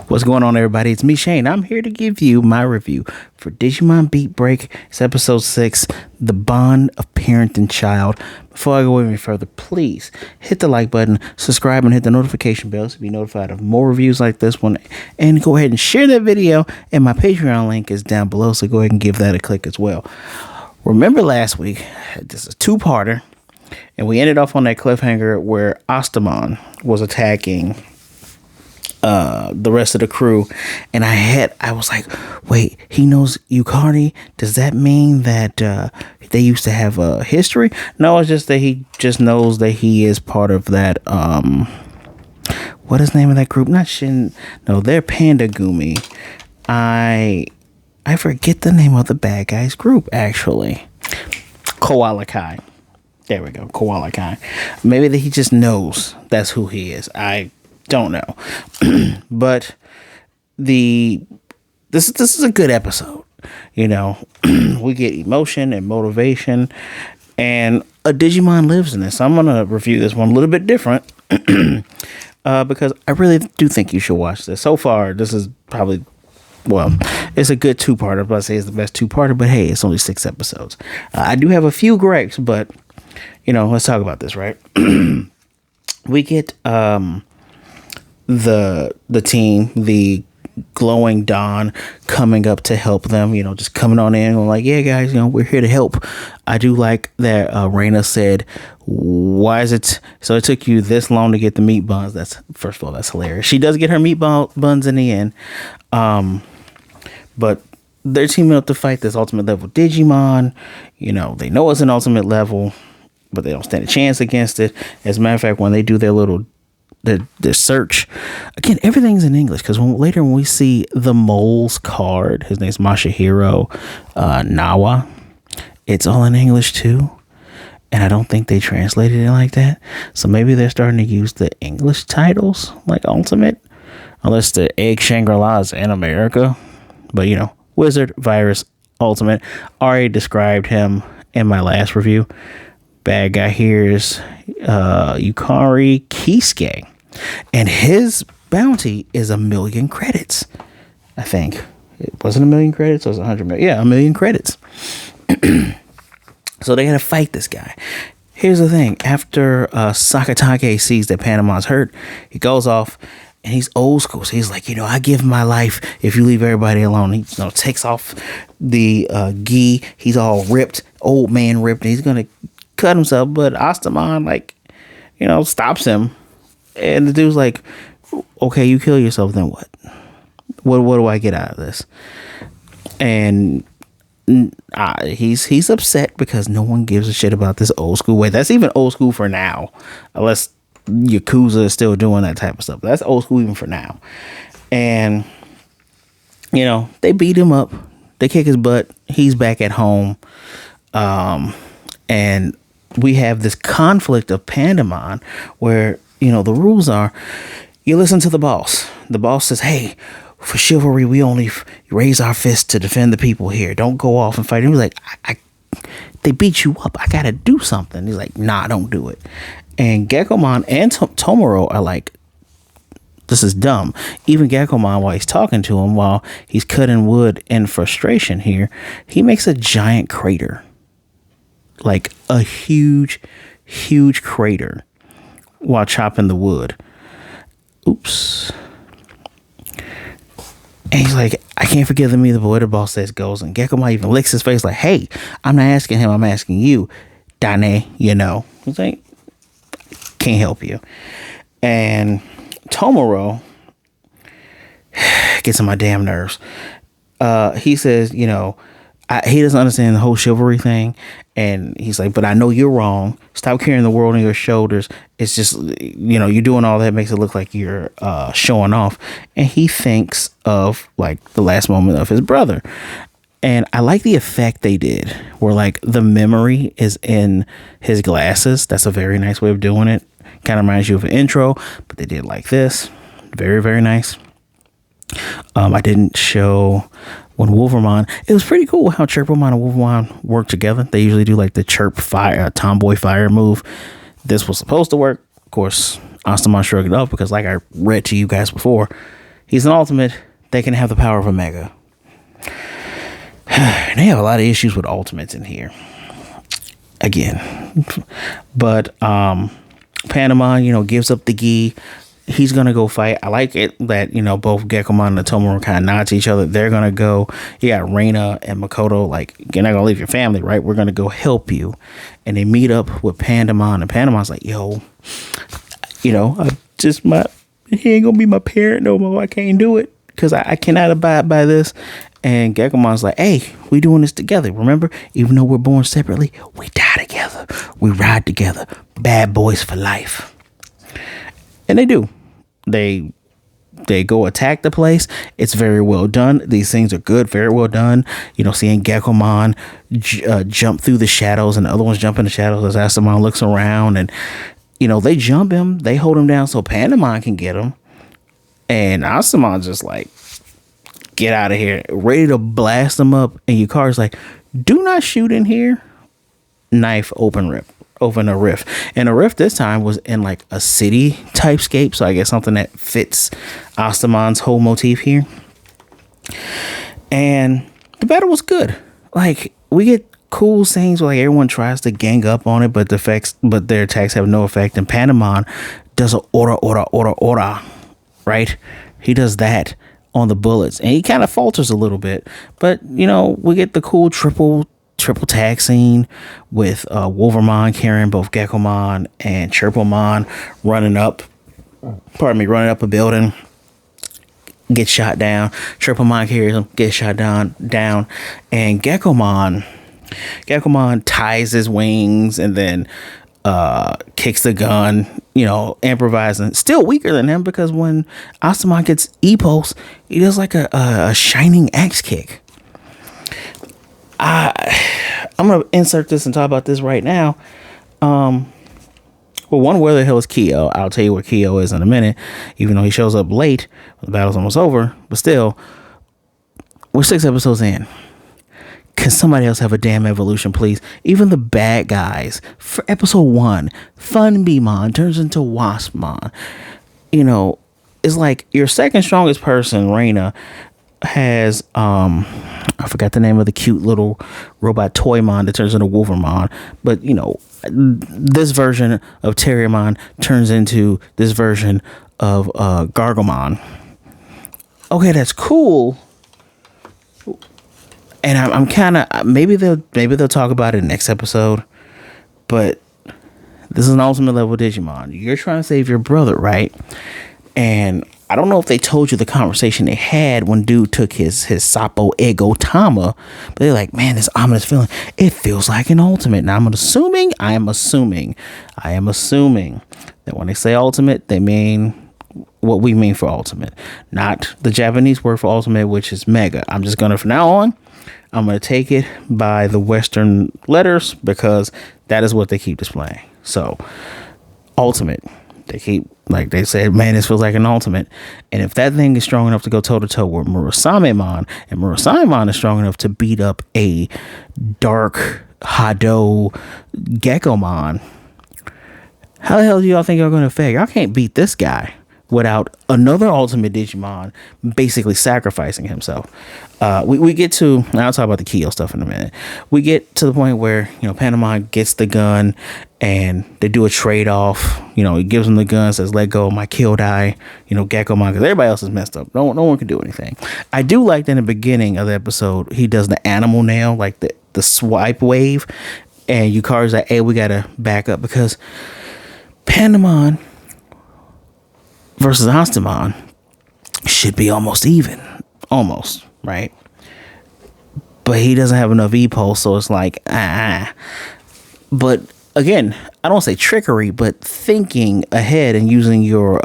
What's going on, everybody? It's me, Shane. I'm here to give you my review for Digimon Beatbreak. It's episode 6, The Bond of Parent and Child. Before I go any further, please hit the like button, subscribe, and hit the notification bell to be notified of more reviews like this one. And go ahead and share that video. And my Patreon link is down below, so go ahead and give that a click as well. Remember last week, this is a two-parter, and we ended off on that cliffhanger where Astamon was attacking the rest of the crew, and I was like, wait, he knows Yuukari? Does that mean that they used to have a history? No, it's just that he just knows that he is part of that what is the name of that group? Not Shin, no, they're Pandagumi. I forget the name of the bad guys group, actually. Koala Kai. There we go, Koala Kai. Maybe that he just knows that's who he is. I don't know. But this is a good episode. You know, we get emotion and motivation, and a Digimon lives in this. I'm gonna review this one a little bit different because I really do think you should watch this. So far, this is probably, well, it's a good two-parter, but I say it's the best two-parter, but hey, it's only 6 episodes. I do have a few gripes, but you know, let's talk about this, right? We get the team, the glowing Dawn, coming up to help them, you know, just coming on in and like, yeah, guys, you know, we're here to help. I do like that Reina said, why is it so it took you this long to get the meat buns? That's, first of all, that's hilarious. She does get her meat buns in the end, but they're teaming up to fight this ultimate level Digimon. You know, they know it's an ultimate level, but they don't stand a chance against it. As a matter of fact, when they do their little the search, again, everything's in English, because later when we see the mole's card, his name's Masahiro Nawa, it's all in English too, and I don't think they translated it like that. So maybe they're starting to use the English titles like Ultimate, unless the Egg Shangri-La is in America. But you know, Wizard, Virus, Ultimate, already described him in my last review. Bad guy here is Yuukari Kisuke, and his bounty is 1 million credits. I think it wasn't 1 million credits, it was 100 million. Yeah, 1 million credits. So they gotta fight this guy. Here's the thing: after Sakatake sees that Pandamon's hurt, he goes off, and he's old school. So he's like, you know, I give my life if you leave everybody alone. He, you know, takes off the gi. He's all ripped, old man ripped, and he's gonna cut himself, but Astamon, like, you know, stops him, and the dude's like, okay, you kill yourself, then what do I get out of this? And he's upset because no one gives a shit about this old school way. That's even old school for now, unless Yakuza is still doing that type of stuff. That's old school even for now. And you know, they beat him up, they kick his butt, he's back at home, and we have this conflict of Pandamon where, you know, the rules are you listen to the boss. The boss says, hey, for chivalry, we only raise our fists to defend the people here. Don't go off and fight. And he's like, they beat you up. I got to do something. He's like, nah, don't do it. And Gekkomon and Tomoro are like, this is dumb. Even Gekkomon, while he's talking to him, while he's cutting wood in frustration here, he makes a giant crater. Like a huge crater while chopping the wood. Oops. And he's like, I can't forgive them either, but where the boss says goes. And Gekkomon even licks his face like, hey, I'm not asking him, I'm asking you, Dane, you know. He's like, can't help you. And Tomoro gets on my damn nerves. He says, you know, he doesn't understand the whole chivalry thing, and he's like, but I know you're wrong. Stop carrying the world on your shoulders. It's just, you know, you're doing all that makes it look like you're showing off. And he thinks of like the last moment of his brother, and I like the effect they did where like the memory is in his glasses. That's a very nice way of doing it. Kind of reminds you of an intro, but they did like this. Very, very nice. I didn't show when Wolvermon, it was pretty cool how Chirpomon and Wolvermon work together. They usually do like the chirp fire, tomboy fire move. This was supposed to work. Of course, Astamon shrugged it off because, like I read to you guys before, He's an ultimate. They can have the power of a mega. And they have a lot of issues with ultimates in here. Again. But Pandamon, gives up the gi. He's gonna go fight. I like it that both Gekkomon and Tomoro kind of nod to each other. They're gonna go. You got Reina and Makoto. Like, you're not gonna leave your family, right? We're gonna go help you. And they meet up with Pandamon, and Pandamon's like, "Yo, he ain't gonna be my parent no more. I can't do it because I cannot abide by this." And Gekkomon's like, "Hey, we doing this together. Remember, even though we're born separately, we die together. We ride together. Bad boys for life." And they do. They go attack the place. It's very well done. These things are good, very well done. Seeing Gekkomon jump through the shadows and the other ones jump in the shadows as Astamon looks around, and they jump him, they hold him down so Pandamon can get him, and Astamon's just like, "Get out of here," ready to blast him up. And Yuukari's like, "Do not shoot in here." Knife, open a rift. And the rift this time was in like a city typescape, so I guess something that fits Astamon's whole motif here. And the battle was good. Like, we get cool scenes where like everyone tries to gang up on it, but their attacks have no effect. And Pandamon does a ora, right? He does that on the bullets, and he kind of falters a little bit, but we get the cool triple tag scene with Wolvermon carrying both Gekkomon and Chirpomon running up a building, get shot down. Chirpomon carries him, gets shot down, and Gekkomon ties his wings and then kicks the gun, improvising. Still weaker than him, because when Astamon gets E-Pulse, he does like a shining axe kick. I'm gonna insert this and talk about this right now. Well, one, where the hell is Kyo? I'll tell you where Kyo is in a minute, even though he shows up late. The battle's almost over, but still, we're 6 episodes in. Can somebody else have a damn evolution, please? Even the bad guys. For episode 1, Funbimon turns into Waspmon. It's like your second strongest person, Reina, has I forgot the name of the cute little robot Toymon that turns into Wolvermon, but this version of Terriermon turns into this version of Gargomon. Okay, that's cool. And I'm kind of, maybe they'll talk about it next episode, but this is an ultimate level Digimon. You're trying to save your brother, right? And I don't know if they told you the conversation they had when dude took his Sapo Ego Tama, but they're like, "Man, this ominous feeling, it feels like an ultimate." Now I am assuming that when they say ultimate, they mean what we mean for ultimate, not the Japanese word for ultimate, which is mega. I'm just gonna, from now on, I'm gonna take it by the Western letters, because that is what they keep displaying. So ultimate. They keep, like they said, "Man, this feels like an ultimate." And if that thing is strong enough to go toe to toe with Murasamemon, and Murasamemon is strong enough to beat up a dark Hado Gekkomon, how the hell do y'all think y'all gonna fare? Y'all can't beat this guy without another ultimate Digimon basically sacrificing himself. We get to, and I'll talk about the Kyo stuff in a minute. We get to the point where Pandamon gets the gun, and they do a trade off. He gives him the gun, says, "Let go of my Kyodai," Gekkomon, because everybody else is messed up. No one can do anything. I do like that in the beginning of the episode, he does the animal nail, like the swipe wave, and Yukari's like, "Hey, we gotta back up," because Pandamon versus Astamon should be almost even, right? But he doesn't have enough E-Pulse, so it's like, But again, I don't say trickery, but thinking ahead and using your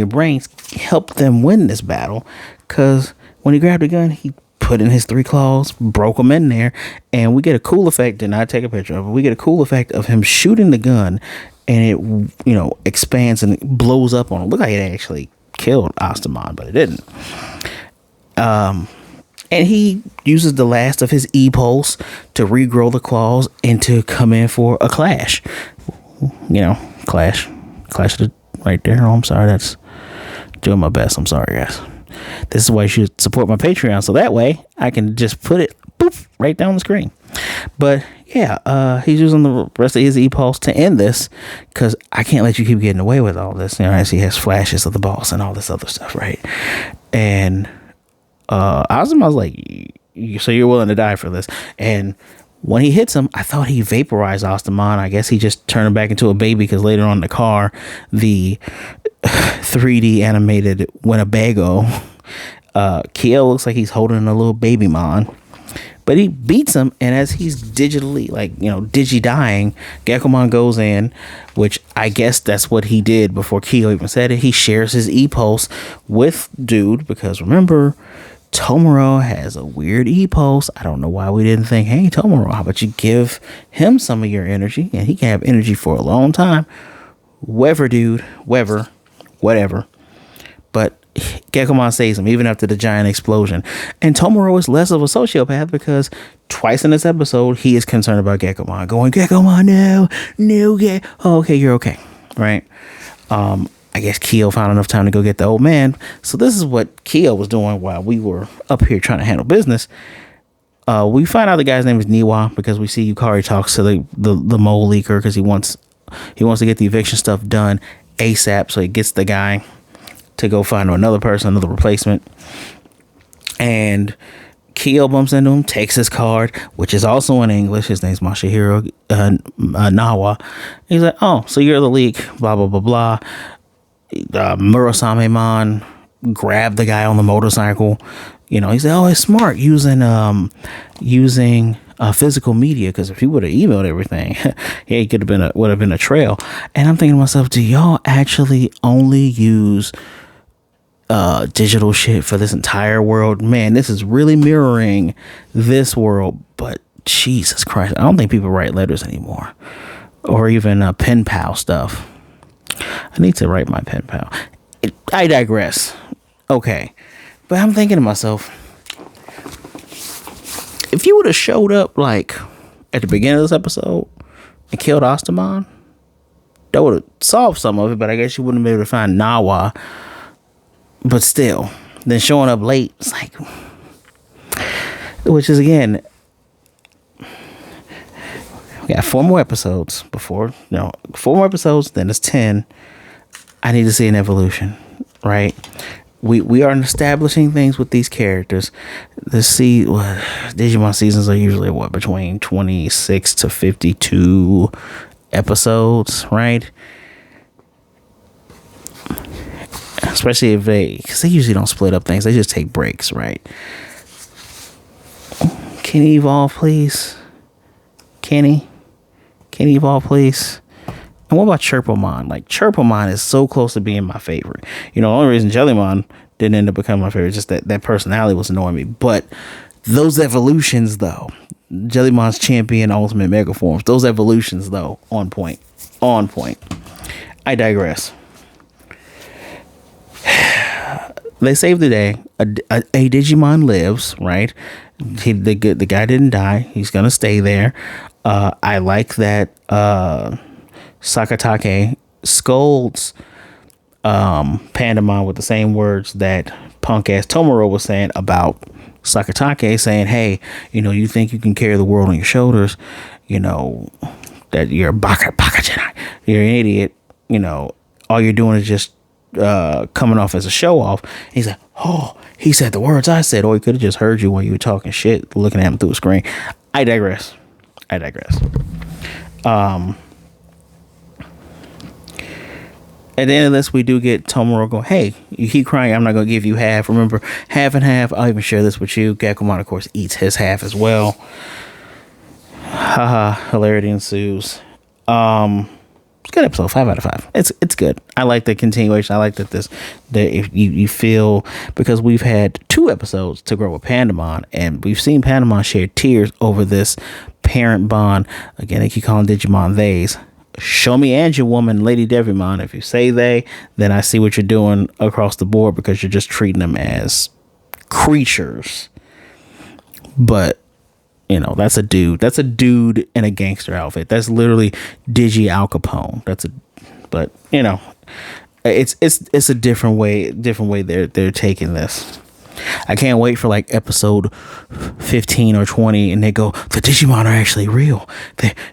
brains helped them win this battle. Because when he grabbed the gun, he put in his 3 claws, broke them in there, and we get a cool effect. Did not take a picture of it. We get a cool effect of him shooting the gun, and it expands and it blows up on him. Looked like it actually killed Astamon, but it didn't. And he uses the last of his E-Pulse to regrow the claws and to come in for a clash. Clash right there. Oh, I'm sorry, Doing my best. I'm sorry, guys. This is why you should support my Patreon, so that way I can just put it right down the screen. But yeah, he's using the rest of his E-Pulse to end this, because I can't let you keep getting away with all this. As he has flashes of the boss and all this other stuff, right? And Astamon was like, so you're willing to die for this? And when he hits him, I thought he vaporized Astamon. I guess he just turned him back into a baby, because later on in the car, the 3D animated Winnebago, Kyo looks like he's holding a little baby mon. But he beats him, and as he's digitally, digi-dying, Gekkomon goes in, which I guess that's what he did before Kyo even said it. He shares his E-Pulse with Dude, because remember, Tomoro has a weird E-Pulse. I don't know why we didn't think, hey, Tomoro, how about you give him some of your energy, and he can have energy for a long time. Whatever. But Gekkomon saves him even after the giant explosion. And Tomoro is less of a sociopath, because twice in this episode he is concerned about Gekkomon, going, Gekkomon, no, oh, okay, you're okay, right? I guess Kyo found enough time to go get the old man. So this is what Kyo was doing while we were up here trying to handle business. We find out the guy's name is Niwa, because we see Yuukari talks to the mole leaker, because he wants to get the eviction stuff done ASAP, so he gets the guy to go find another person, another replacement. And Kyo bumps into him, takes his card, which is also in English. His name's Masahiro Nawa. He's like, oh, so you're the leak, blah, blah, blah, blah. Murasame-mon grabbed the guy on the motorcycle. He said, oh, it's smart using physical media, because if he would have emailed everything, he would have been a trail. And I'm thinking to myself, do y'all actually only use digital shit for this entire world? Man, this is really mirroring this world. But Jesus Christ, I don't think people write letters anymore, or even pen pal stuff. I need to write my pen pal. I digress. Okay, but I'm thinking to myself, if you would have showed up like at the beginning of this episode and killed Astamon, that would have solved some of it. But I guess you wouldn't be able to find Nawa. But still, then showing up late, it's like, which is, again, we got 4 more episodes before, 4 more episodes, then it's 10. I need to see an evolution, right? We are establishing things with these characters. Digimon seasons are usually between 26 to 52 episodes, right? Especially because they usually don't split up things. They just take breaks, right? Can he evolve, please? Can he evolve, please? And what about Chirpomon? Chirpomon is so close to being my favorite. The only reason Jellymon didn't end up becoming my favorite is just that personality was annoying me. But those evolutions, though, Jellymon's champion ultimate mega forms, those evolutions, though, on point. I digress. They saved the day. A Digimon lives, right? The guy didn't die. He's gonna stay there. I like that Sakatake scolds Pandamon with the same words that punk ass Tomoro was saying about Sakatake, saying, hey, you think you can carry the world on your shoulders, that you're a baka Jedi, you're an idiot, all you're doing is just coming off as a show off. He's like, oh, he said the words I said, or he could have just heard you while you were talking shit, looking at him through a screen. I digress. At the end of this, we do get Tomoro go, hey, you keep crying, I'm not going to give you half. Remember, half and half. I'll even share this with you. Gekkomon, of course, eats his half as well. Haha, hilarity ensues. It's a good episode, 5 out of 5. It's good. I like the continuation. I like that if you feel, because we've had 2 episodes to grow with Pandamon, and we've seen Pandamon shed tears over this parent bond. Again, they keep calling Digimon theys. Show me Angel Woman, Lady Devimon. If you say they, then I see what you're doing across the board, because you're just treating them as creatures. But that's a dude. That's a dude in a gangster outfit. That's literally Digi Al Capone. But It's a different way they're taking this. I can't wait for like episode 15 or 20 and they go, the Digimon are actually real.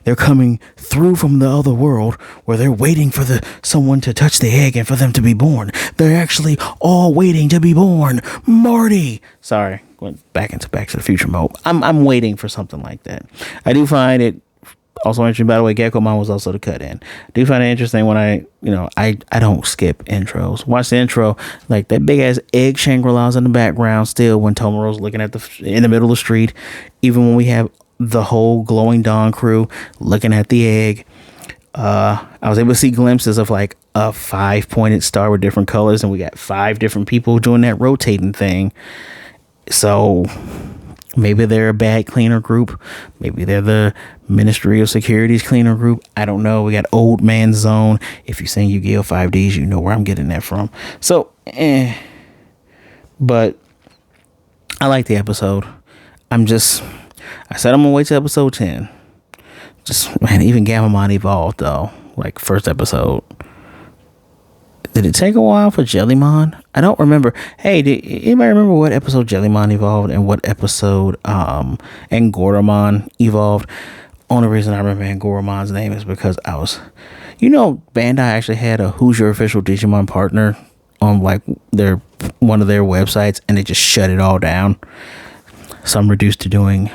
They're coming through from the other world where they're waiting for someone to touch the egg and for them to be born. They're actually all waiting to be born. Marty. Sorry, went back to the Future mode. I'm waiting for something like that. I do find it also interesting, by the way, Gekkomon was also the cut in. I do find it interesting when I don't skip intros. Watch the intro, like that big ass egg Shangri-La's in the background still when Tomoro's looking at in the middle of the street. Even when we have the whole Glowing Dawn crew looking at the egg. I was able to see glimpses of like a 5-pointed star with different colors, and we got 5 different people doing that rotating thing. So maybe they're a bad cleaner group. Maybe they're the Ministry of Security's cleaner group. I don't know. We got Old Man Zone. If you've seen Yu-Gi-Oh! 5Ds, you know where I'm getting that from. So, But I like the episode. I said I'm going to wait till episode 10. Man, even Gamamon evolved, though. Like, first episode. Did it take a while for Jellymon? I don't remember. Hey, did anybody remember what episode Jellymon evolved and what episode Angoramon evolved? Only reason I remember Angoramon's name is because Bandai actually had a Who's Your Official Digimon Partner on like one of their websites, and they just shut it all down. So I'm reduced to doing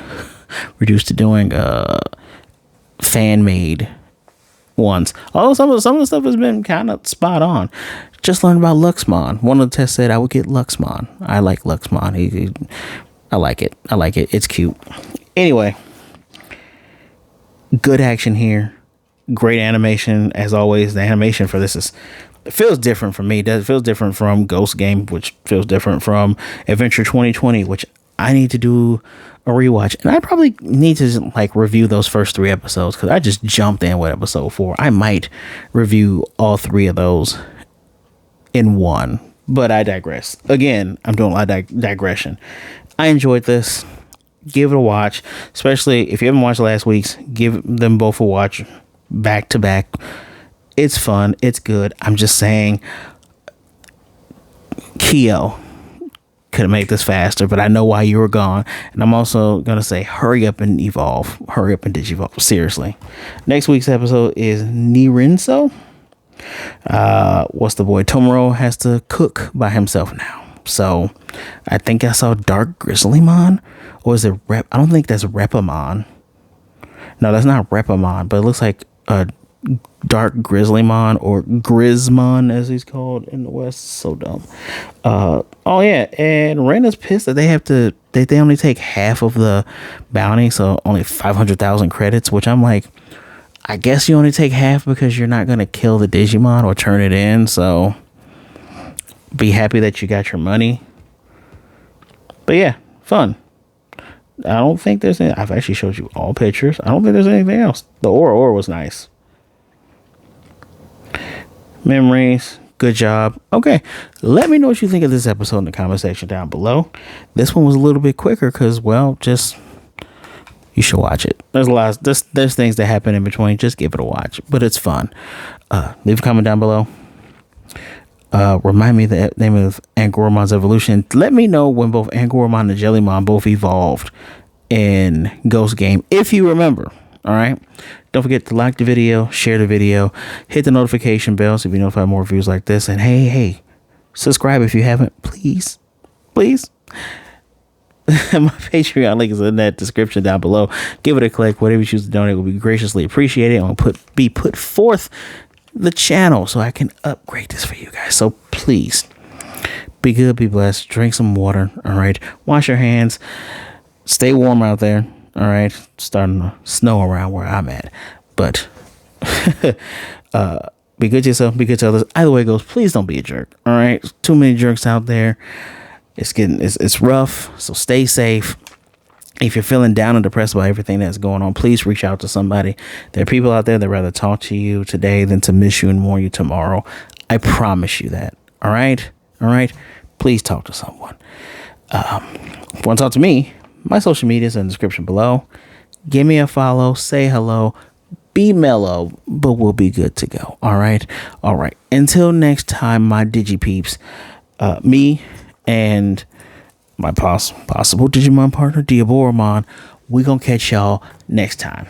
fan made ones. Although some of the stuff has been kind of spot on. Just learned about Luxmon. One of the tests said I would get Luxmon. I like Luxmon. I like it. It's cute. Anyway, good action here. Great animation as always. The animation for this it feels different for me. It feels different from Ghost Game, which feels different from Adventure 2020, which I need to do a rewatch, and I probably need to like review those first 3 episodes because I just jumped in with episode 4. I might review all 3 of those in one, but I digress. Again, I'm doing a lot of digression. I enjoyed this. Give it a watch, especially if you haven't watched last week's. Give them both a watch back to back. It's fun. It's good. I'm just saying, Kyo could have made this faster, but I know why you were gone. And I'm also going to say, hurry up and evolve. Hurry up and digivolve. Seriously. Next week's episode is Nirinso. What's the boy? Tomoro has to cook by himself now. So I think I saw Dark Grizzlymon. Or is it I don't think that's Repamon. No, that's not Repamon, but it looks like a Dark Grizzlymon, or Grizzmon as he's called in the West. So dumb. Oh yeah, and Rena's pissed that they only take half of the bounty, so only 500,000 credits, which I'm like, I guess you only take half because you're not gonna kill the Digimon or turn it in, so be happy that you got your money. But yeah, fun. I don't think there's any. I've actually showed you all pictures. I don't think there's anything else. The Aura was nice. Memories, good job. Okay, let me know what you think of this episode in the comment section down below. This one was a little bit quicker because, well, just you should watch it. There's a lot. There's things that happen in between. Just give it a watch, but it's fun. Leave a comment down below. Remind me the name of Angoramon's evolution. Let me know when both Angoramon and Jellymon both evolved in Ghost Game, if you remember. All right. Don't forget to like the video, share the video, hit the notification bell so you be notified more reviews like this. And hey, subscribe if you haven't, please. My Patreon link is in that description down below. Give it a click. Whatever you choose to donate will be graciously appreciated and will be put forth the channel so I can upgrade this for you guys. So please be good, be blessed, drink some water. All right. Wash your hands. Stay warm out there. All right, starting to snow around where I'm at, but be good to yourself, be good to others. Either way it goes, please don't be a jerk. All right, too many jerks out there. It's rough, so stay safe. If you're feeling down and depressed about everything that's going on, please reach out to somebody. There are people out there that rather talk to you today than to miss you and mourn you tomorrow. I promise you that. All right, please talk to someone. If you want to talk to me, my social media is in the description below. Give me a follow, say hello, Be mellow, but we'll be good to go. All right. All right. Until next time, my Digi peeps, me and my possible Digimon partner, Diaboromon, we gonna catch y'all next time.